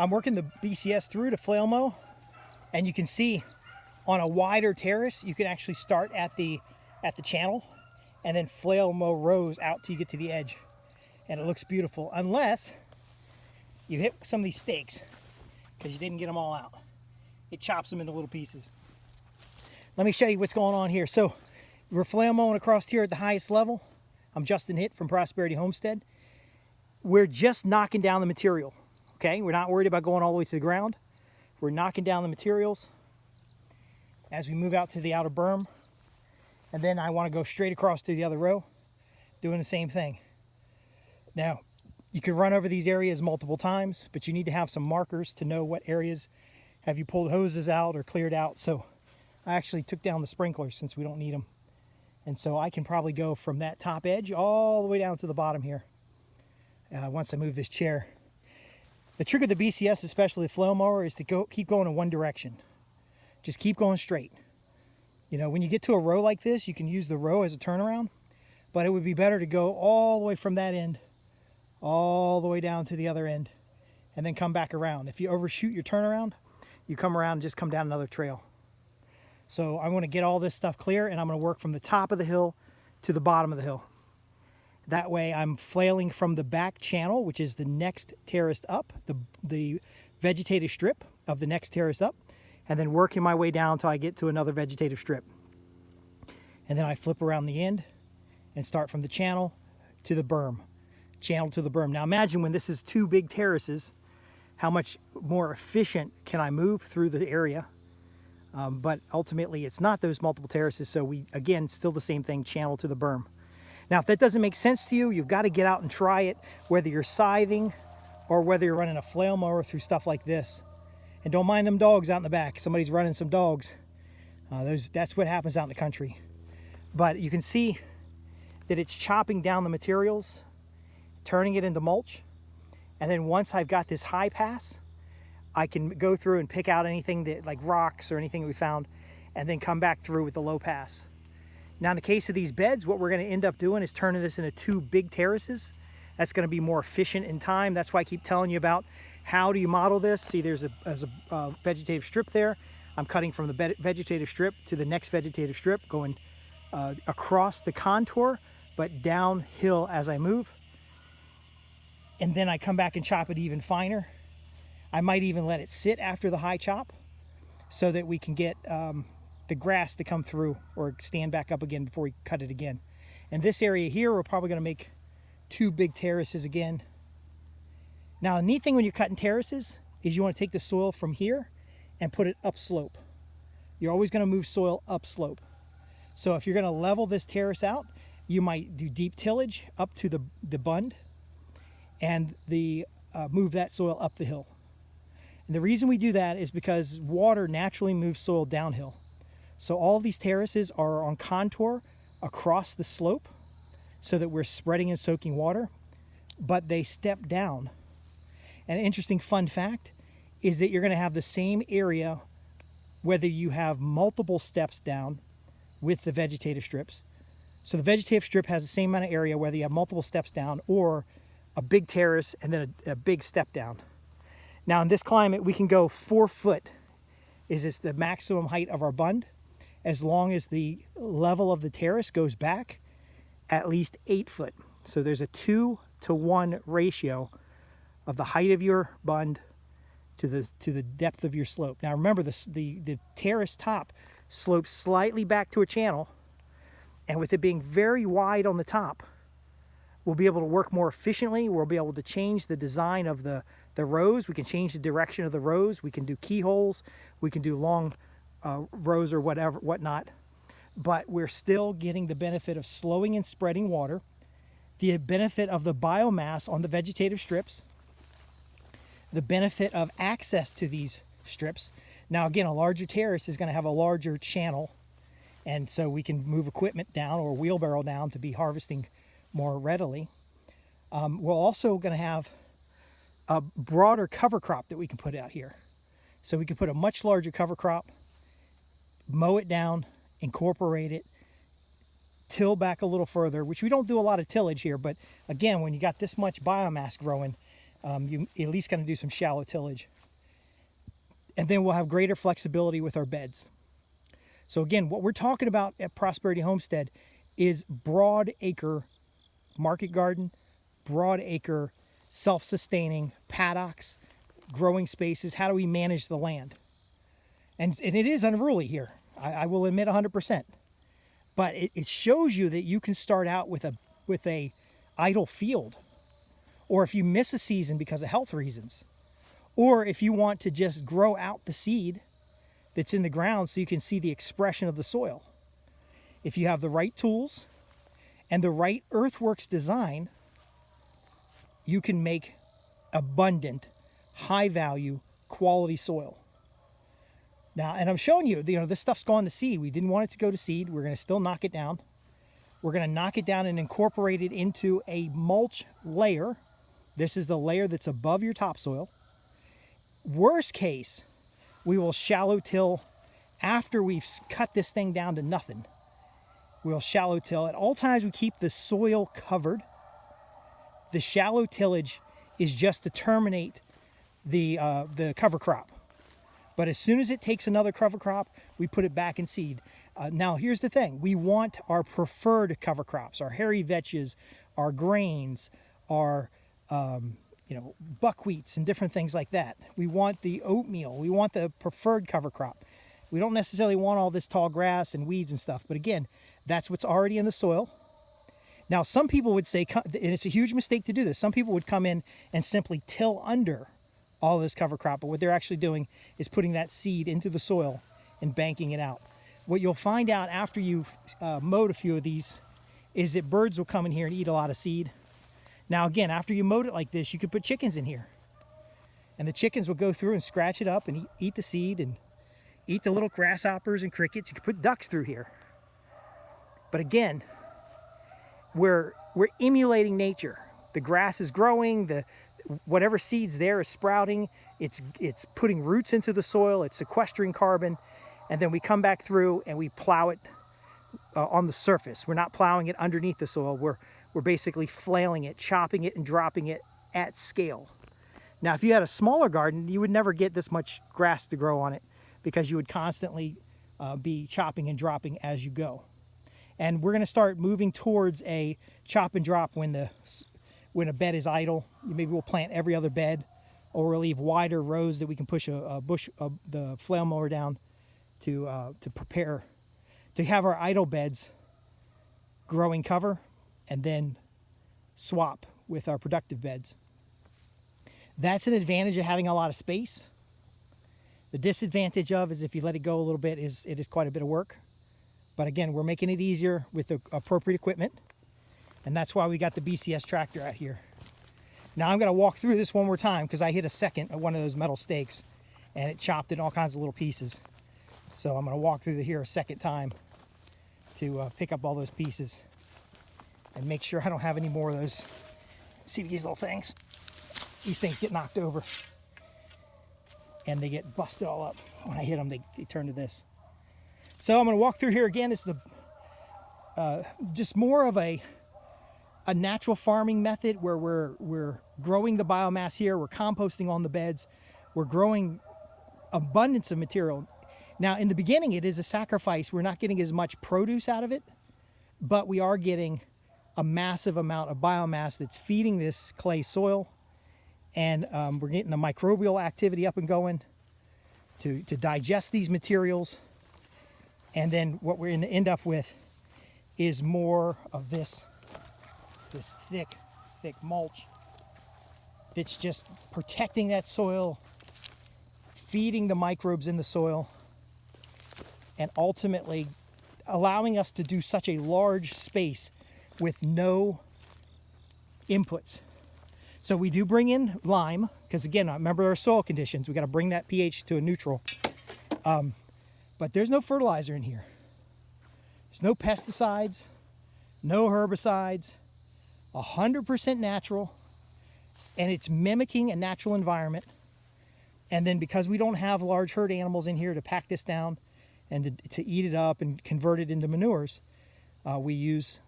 I'm working the BCS through to flail mow, and you can see on a wider terrace, you can actually start at the channel and then flail mow rows out till you get to the edge. And it looks beautiful, unless you hit some of these stakes because you didn't get them all out. It chops them into little pieces. Let me show you what's going on here. So we're flail mowing across here at the highest level. I'm Justin Hitt from Prosperity Homestead. We're just knocking down the material, okay? We're not worried about going all the way to the ground. We're knocking down the materials as we move out to the outer berm. And then I want to go straight across to the other row, doing the same thing. Now, you can run over these areas multiple times, but you need to have some markers to know what areas have you pulled hoses out or cleared out. So I actually took down the sprinklers since we don't need them. And so I can probably go from that top edge all the way down to the bottom here once I move this chair. The trick of the BCS, especially the flail mower, is to keep going in one direction. Just keep going straight. You know, when you get to a row like this, you can use the row as a turnaround, but it would be better to go all the way from that end all the way down to the other end and then come back around. If you overshoot your turnaround, you come around and just come down another trail. So I'm going to get all this stuff clear, and I'm going to work from the top of the hill to the bottom of the hill. That way I'm flailing from the back channel, which is the next terrace up, the vegetative strip of the next terrace up, and then working my way down until I get to another vegetative strip. And then I flip around the end and start from the channel to the berm. Channel to the berm. Now imagine when this is two big terraces, how much more efficient can I move through the area. But ultimately it's not those multiple terraces, so we, again, still the same thing, channel to the berm. Now if that doesn't make sense to you, you've got to get out and try it, whether you're scything or whether you're running a flail mower through stuff like this. And don't mind them dogs out in the back. Somebody's running some dogs. That's what happens out in the country. But you can see that it's chopping down the materials, turning it into mulch. And then once I've got this high pass, I can go through and pick out anything that, like rocks or anything we found, and then come back through with the low pass. Now in the case of these beds, what we're going to end up doing is turning this into two big terraces. That's going to be more efficient in time. That's why I keep telling you about how do you model this. See, there's a vegetative strip there. I'm cutting from the vegetative strip to the next vegetative strip, going across the contour, but downhill as I move. And then I come back and chop it even finer. I might even let it sit after the high chop so that we can get the grass to come through or stand back up again before we cut it again. And this area here, we're probably going to make two big terraces again. Now, the neat thing when you're cutting terraces is you want to take the soil from here and put it upslope. You're always going to move soil upslope. So if you're going to level this terrace out, you might do deep tillage up to the bund and move that soil up the hill. And the reason we do that is because water naturally moves soil downhill. So all of these terraces are on contour across the slope so that we're spreading and soaking water, but they step down. And an interesting fun fact is that you're going to have the same area whether you have multiple steps down with the vegetative strips. So the vegetative strip has the same amount of area whether you have multiple steps down or a big terrace and then a big step down. Now in this climate, we can go 4 foot is this the maximum height of our bund, as long as the level of the terrace goes back at least 8 foot. So there's a 2-to-1 ratio of the height of your bund to the depth of your slope. Now remember, the terrace top slopes slightly back to a channel, and with it being very wide on the top, we'll be able to work more efficiently. We'll be able to change the design of the rows. We can change the direction of the rows. We can do keyholes. We can do long rows or whatnot. But we're still getting the benefit of slowing and spreading water, the benefit of the biomass on the vegetative strips, the benefit of access to these strips. Now again, a larger terrace is going to have a larger channel, and so we can move equipment down or wheelbarrow down to be harvesting more readily. We're also going to have a broader cover crop that we can put out here. So we can put a much larger cover crop, mow it down, incorporate it, till back a little further, which we don't do a lot of tillage here, but again, when you got this much biomass growing, You at least got to do some shallow tillage. And then we'll have greater flexibility with our beds. So again, what we're talking about at Prosperity Homestead is broad acre market garden, broad acre self-sustaining paddocks, growing spaces. How do we manage the land? And it is unruly here. I will admit 100%. But it shows you that you can start out with a idle field, or if you miss a season because of health reasons, or if you want to just grow out the seed that's in the ground so you can see the expression of the soil. If you have the right tools and the right earthworks design, you can make abundant, high value, quality soil. Now, and I'm showing you, this stuff's gone to seed. We didn't want it to go to seed. We're going to still knock it down. We're going to knock it down and incorporate it into a mulch layer. This is the layer that's above your topsoil. Worst case, we will shallow till after we've cut this thing down to nothing. We'll shallow till. At all times, we keep the soil covered. The shallow tillage is just to terminate the cover crop. But as soon as it takes another cover crop, we put it back in seed. Now, here's the thing. We want our preferred cover crops, our hairy vetches, our grains, our buckwheats and different things like that. We want the oatmeal. We want the preferred cover crop. We don't necessarily want all this tall grass and weeds and stuff. But again, that's what's already in the soil. Now, some people would say, and it's a huge mistake to do this, some people would come in and simply till under all this cover crop, but what they're actually doing is putting that seed into the soil and banking it out. What you'll find out after you've mowed a few of these is that birds will come in here and eat a lot of seed. Now again, after you mowed it like this, you could put chickens in here. And the chickens will go through and scratch it up and eat the seed and eat the little grasshoppers and crickets. You could put ducks through here. But again, we're emulating nature. The grass is growing, whatever seed's there is sprouting, it's putting roots into the soil, it's sequestering carbon, and then we come back through and we plow it on the surface. We're not plowing it underneath the soil. We're basically flailing it, chopping it, and dropping it at scale. Now, if you had a smaller garden, you would never get this much grass to grow on it because you would constantly be chopping and dropping as you go. And we're going to start moving towards a chop and drop when a bed is idle. Maybe we'll plant every other bed, or we'll leave wider rows that we can push the flail mower down to prepare to have our idle beds growing cover, and then swap with our productive beds. That's an advantage of having a lot of space. The disadvantage of is if you let it go a little bit, it is quite a bit of work. But again, we're making it easier with the appropriate equipment. And that's why we got the BCS tractor out here. Now I'm going to walk through this one more time because I hit a second at one of those metal stakes and it chopped in all kinds of little pieces. So I'm going to walk through here a second time to pick up all those pieces and make sure I don't have any more of those. See these little things? These things get knocked over and they get busted all up. When I hit them, they turn to this. So I'm going to walk through here again. It's just more of a natural farming method where we're growing the biomass here. We're composting on the beds. We're growing abundance of material. Now, in the beginning, it is a sacrifice. We're not getting as much produce out of it, but we are getting a massive amount of biomass that's feeding this clay soil. And we're getting the microbial activity up and going to digest these materials. And then what we're going to end up with is more of this thick mulch that's just protecting that soil, feeding the microbes in the soil, and ultimately allowing us to do such a large space with no inputs. So we do bring in lime, because again, remember our soil conditions. We got to bring that pH to a neutral. But there's no fertilizer in here. There's no pesticides, no herbicides, 100% natural, and it's mimicking a natural environment. And then because we don't have large herd animals in here to pack this down and to eat it up and convert it into manures, we use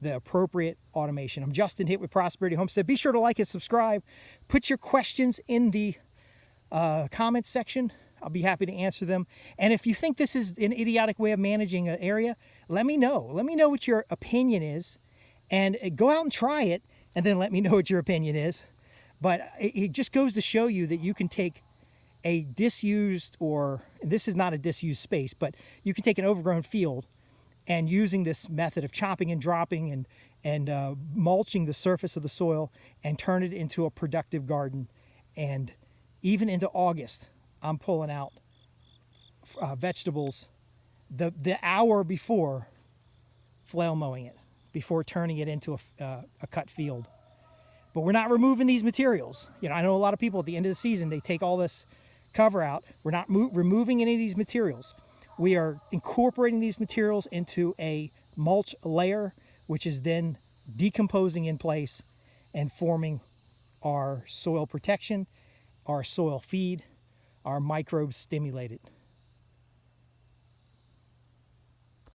the appropriate automation. I'm Justin Hitt with Prosperity Homestead. Be sure to like and subscribe. Put your questions in the comments section. I'll be happy to answer them. And if you think this is an idiotic way of managing an area, let me know. Let me know what your opinion is, and go out and try it, and then let me know what your opinion is. But it just goes to show you that you can take a disused, or this is not a disused space, but you can take an overgrown field and using this method of chopping and dropping and mulching the surface of the soil and turn it into a productive garden. And even into August, I'm pulling out vegetables the hour before flail mowing it, before turning it into a cut field. But we're not removing these materials. You know, I know a lot of people at the end of the season, they take all this cover out. We're not removing any of these materials. We are incorporating these materials into a mulch layer, which is then decomposing in place and forming our soil protection, our soil feed, our microbes stimulated.